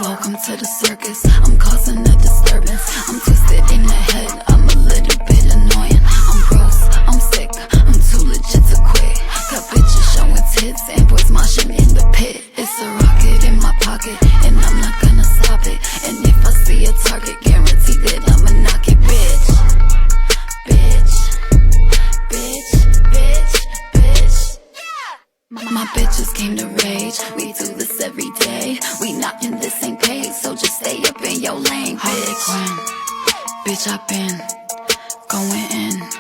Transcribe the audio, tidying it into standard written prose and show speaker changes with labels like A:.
A: Welcome to the circus, I'm causing a disturbance. I'm twisted in the head, I'm a little bit annoying. I'm gross, I'm sick, I'm too legit to quit. Got bitches showing tits and boys moshing in the pit. It's a rocket in my pocket, and I'm not gonna stop it. And if I see a target, guarantee that I'ma knock it, bitch. Bitch, bitch, bitch, bitch. My bitches came to rage, we do this every day. We not in the same page, so just stay up in your lane, bitch. Bitch, I been going in.